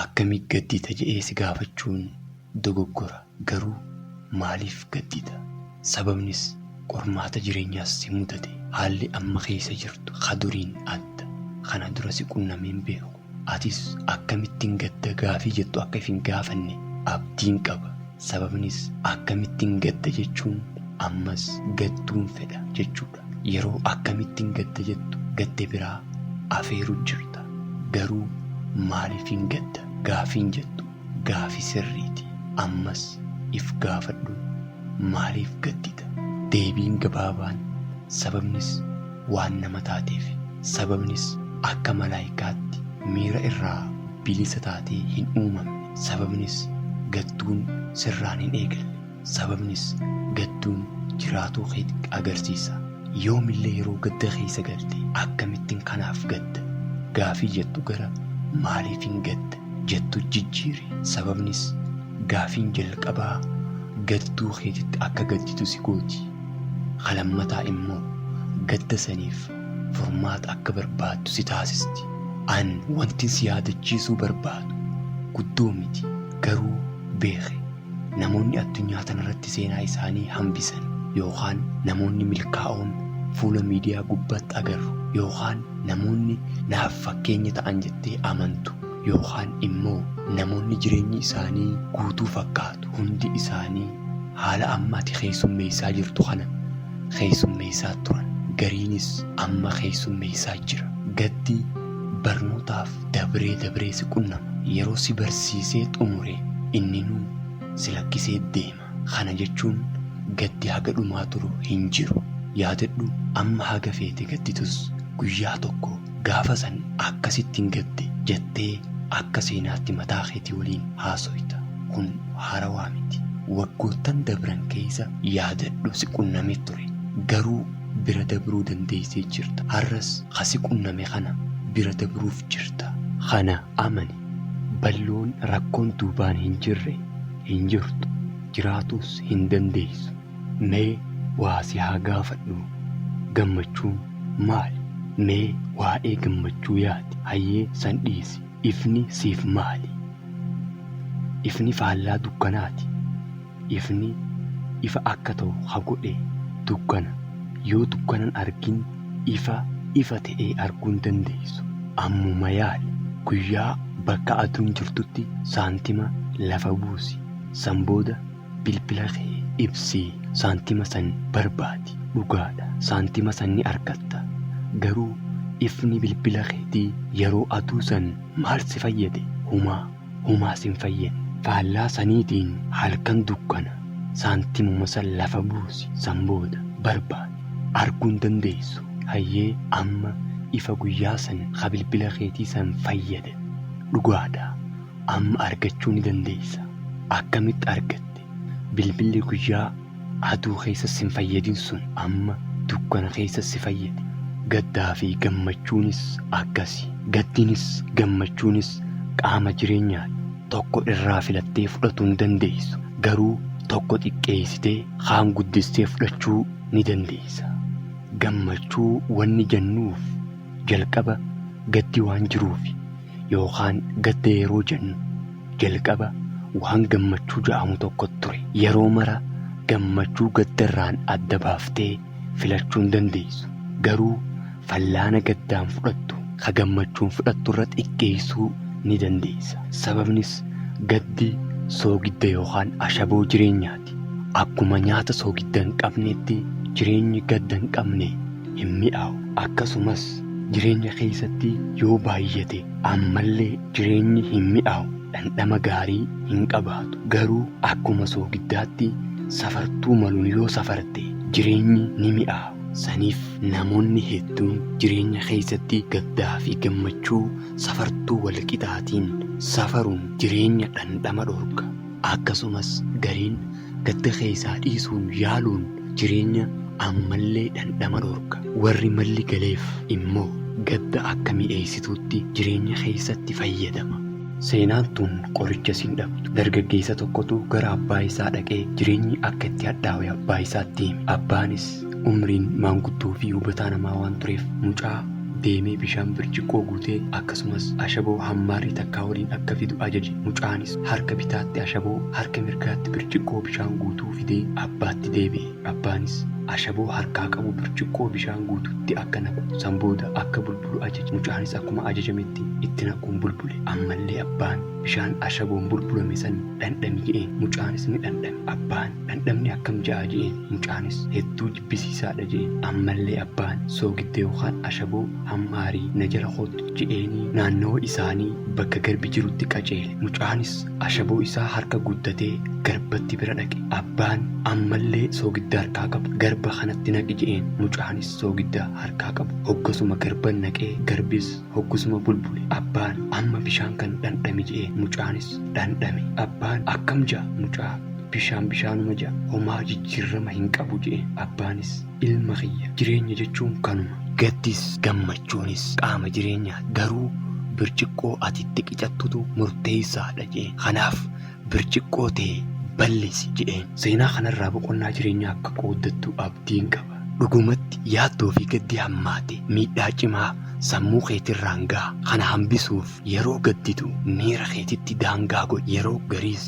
akkamii gaddita jedhee si gaafachuun dogoggora. Garuu maaliif gaddita? Sababnis qormaata jireenyaas si mudate. Haalli amma keessa jirtu kaduriin adda. Kana dura si qunnameen beeku. Atis akkamittiin gadda gaafii jettu akka hin gaafanne abdiin qaba. Sababnis akkamittiin gadda jechuun ammas gadduun fedha jechuudha. Yeroo akkamittiin gadda jettu gadda biraa afeeruu jirta. Garuu maaliif hin gadda gaafiin jettu gaafii sirriiti. Ammas if gaafadhu, maaliif gaddita? Deebiin gabaabaan sababnis waan nama taateef. Sababnis akka malaayikaatti miira irraa bilisa taatee hin uumamne. Sababnis gadduun sirraan hin eegalle. Sababnis gadduun jiraatuu kee agarsiisa. Yoomillee yeroo gadda keessa galte akkamittiin kanaaf gadda gaafii jettu gara maaliif hin gadda jettu jijjiiri. Sababnis gaafiin jalqabaa gadduu keetitti akka gadditu si gooti. Lammataa immoo gadda saniif furmaata akka barbaaddu si taasisti. An wanti si yaadachiisuu barbaadu guddoo miti. Garuu beeki, namoonni addunyaa tanarratti seenaa isaanii hambisan yookaan namoonni milkaa'oon fuula miidiyaa gubbaatti agarru yookaan namoonni naaf fakkeenya ta'an jettee amantu yookaan immoo namoonni jireenyi isaanii guutuu fakkaatu hundi isaanii haala ammaati keessummeessaa jirtu kana keessummeessaa turan. Gariinis amma keessummeessaa jira. Gaddi barnootaaf dabree si qunnama. Yeroo si barsiisee xumure inninuu si lakkisee deema. Kana jechuun gaddi haga dhumaa turu hin jiru. Yaadadhu, amma haga feete gadditus guyyaa tokko gaafa san akkasittiin gadde jettee akka seenaatti mataa keetii waliin haasoyta. Kun haarawaa miti. Waggoottan dabran keessa yaadadhu si qunnamee ture. Garuu bira dabruu dandeessee jirta. Har'as si qunname kana bira dabruuf jirta. Kana amani. Balloon rakkoon duubaan hin jirre hin jirtu. Jiraatus hin dandeessu. Mee waa si haa gaafadhu. Gammachuun maali? Mee waa'ee gammachuu yaadi. Hayyee san dhiisi. Ifni siif maali? Ifni faallaa dukkanaati. Ifni ifa akka ta'u haa godhee dukkana. Yoo dukkanan argin ifa ta'ee arguun dandeessu. Ammuma yaali. Guyyaa bakka aduun jirtutti saantima lafa buusi. San booda bilbila kee ibsii saantima san barbaadi. Dhugaadha, saantima san ni argatta. Garuu ifni bilbila keetii yeroo aduu san maal si fayyade? Humaa sin fayyade. Faallaa saniitiin halkan dukkana. Saantimuma san lafa buusi. San booda barbaadi. Arguun dandeessu. Hayyee amma ifa guyyaa san ka bilbila keetii san fayyade. Dhugaadha, amma argachuu ni dandeessa. Akkamitti argatte? Bilbilli guyyaa aduu keessa sin fayyadin sun amma dukkana keessa si fayyade. Gaddaa fi gammachuunis akkasi. Gaddinis gammachuunis qaama jireenyaa tokko irraa filattee fudhachuu hin dandeessu. Garuu tokko xiqqeessitee kaan guddistee fudhachuu ni dandeessa. Gammachuu wanni jennuuf jalqaba gaddi waan jiruuf yookaan gadda yeroo jennu jalqaba waan gammachuu jedhamu tokko ture. Yeroo mara gammachuu gaddarraan adda baaftee filachuu hin dandeessu. Garuu fallaana gaddaan fudhattu ka gammachuun fudhattu irra xiqqeessuu ni dandeessa. Sababnis gaddi soogidda yookaan ashaboo jireenyaati. Akkuma nyaata soogidda hin qabneetti jireenyi gadda hin qabne hin mi'aawu. Akkasumas jireenya keessatti yoo baay'ate ammallee jireenyi hin mi'aawu. Dhandhama gaarii hin qabaatu. Garuu akkuma soogiddaatti safartuu maluun yoo safarte jireenyi ni mi'aawu. Saniif namoonni hedduun jireenya keessatti gaddaa fi gammachuu safartuu walqixaatiin safaruun jireenya dhandhama dhorka. Akkasumas gariin gadda keessaa dhiisuun yaaluun jireenya ammallee dhandhama dhorka. Warri malli galeef immoo gadda akka mi'eessituutti jireenya keessatti fayyadama. Seenaan tun qoricha siin dhabdu. Dargaggeessa tokkotu gara abbaa isaa dhaqee jireenyi akka itti hadhaa'e abbaa isaatti hime. Abbaanis umriin maanguddoo fi hubataa namaa waan tureef mucaa deemee bishaan birciqoo guutee akkasumas ashaboo hammaarii takkaa waliin akka fidu ajaje. Mucaanis harka bitaatti ashaboo harka mirgaatti birciqoo bishaan guutuu fidee abbaatti deebi'e. Abbaanis ashaboo harkaa qabu birciqoo bishaan guututti akka naqu sanbooda akka bulbulu ajaje. Mucaanis akkuma ajajametti itti naquun bulbule. Ammallee abbaan bishaan ashaboon bulbulame san dhandhami jedheen. Mucaanis ni dhandhame. Abbaan dhandhamni akkam ja'a jedheen. Mucaanis hedduu jibbisiisaadha jedheen. Ammallee abbaan soogidda yookaan ashaboo hammaarii na jala kootu jedheenii naannoo isaanii bakka garbi jirutti qaceele. Mucaanis ashaboo isaa harka guddatee garbatti bira dhaqe. Abbaan ammallee soogidda harkaa qaba garba kanatti naqi jedheen. Mucaanis soogidda harkaa qabu hoggasuma garban naqee garbis hoggasuma bulbule. Abbaan amma bishaan kan dhandhame jedheen. Mucaanis dhandhame. Abbaan akkam ja'a mucaa bishaanuma ja'a homaa jijjiirama hin qabu jedheen. Abbaanis ilma kiyya jireenya jechuun kanuma gaddis gammachuunis qaama jireenyaa garuu birciqoo atitti qicattutu murteessaadha jedheen. Kanaaf birciqoo ta'e balleessi jedheen. Seenaa kanarraa boqonnaa jireenyaa akka qooddattu abdiin qaba. Dhugumatti yaaddoo fi gaddi hammaate miidhaa cimaa sammuu keetirraan ga'a. Kana hambisuuf yeroo gadditu miira keetitti daangaa godhi. Yeroo gariis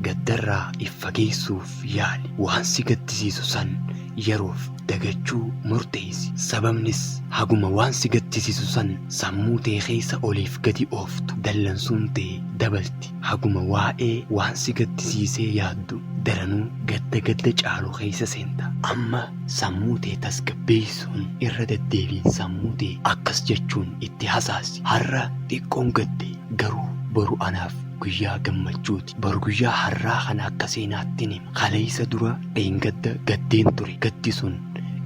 gaddarraa if fageessuuf yaali. Waan si gaddisiisu san yeroof dagachuu murteessi. Sababnis haguma waan si gaddisiisu san sammuu tee keessa oliif gadi ooftu dallansuun tee dabalti. Haguma waa'ee waan si gaddisiisee yaaddu daranuu gadda caaluu keessa seenta. Amma sammuu tee tasgabbeessuun irra deddeebiin sammuu tee akkas jechuun itti hasaasi. Har'a xiqqoon gadde garuu boru anaaf guyyaa gammachuuti. Boru guyyaa har'aa kana akka seenaatti nima. Kaleessa dura dheengadda gaddeen ture. Gaddi sun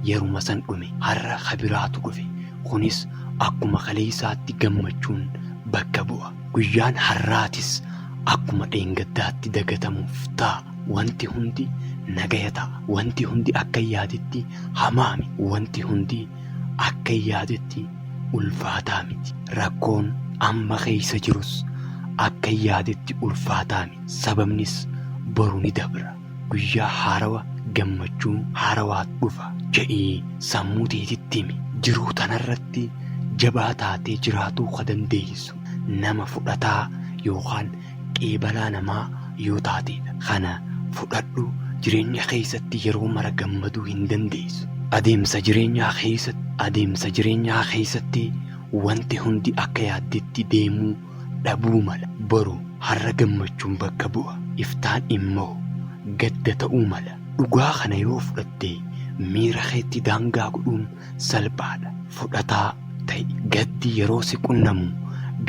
yeruma san dhume. Har'a kabiraatu dhufe. Kunis akkuma kaleessaatti gammachuun bakka bu'a. Guyyaan har'aatis akkuma dheengaddaatti dagatamuuf ta'a. Wanti hundi nagaya ta'a. Wanti hundi akka yaadetti hamaami. Wanti hundi akka yaadetti ulfaataa miti. Rakkoon amma keessa jirus akka yaadetti ulfaataa miti. Sababnis boru ni dabra. Guyyaa haarawa gammachuu haarawaa dhufa jedhii sammuu teetitti himi. Jiruu tanarratti jabaa taatee jiraatuu ka dandeessu nama fudhataa yookaan qeebalaa namaa yoo taatedha. Kana fudhadhu. Jireenya keessatti yeroo mara gammaduu hin dandeessu. Adeemsa jireenyaa keessatti wanti hundi akka yaaddetti deemuu dhabuu mala. Boru har'a gammachuun bakka bu'a. Iftaan immoo gadda ta'uu mala. Dhugaa kana yoo fudhattee miira keetti daangaa godhuun salphaadha. Fudhataa ta'e gaddi yeroo si qunnamu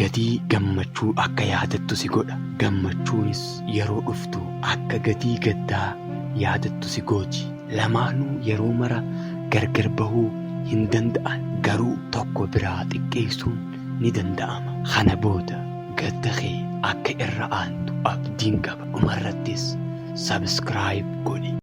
gatii gammachuu akka yaadattu si godha. Gammachuunis yeroo dhuftu akka gatii gaddaa yaadattu si gooti. Lamaanuu yeroo mara gargar bahuu hin danda'an. Garuu tokko biraa xiqqeessuun ni danda'ama. Kana booda gadda kee akka irra aantu abdiin qaba. Dhumarrattis subscribe godhi.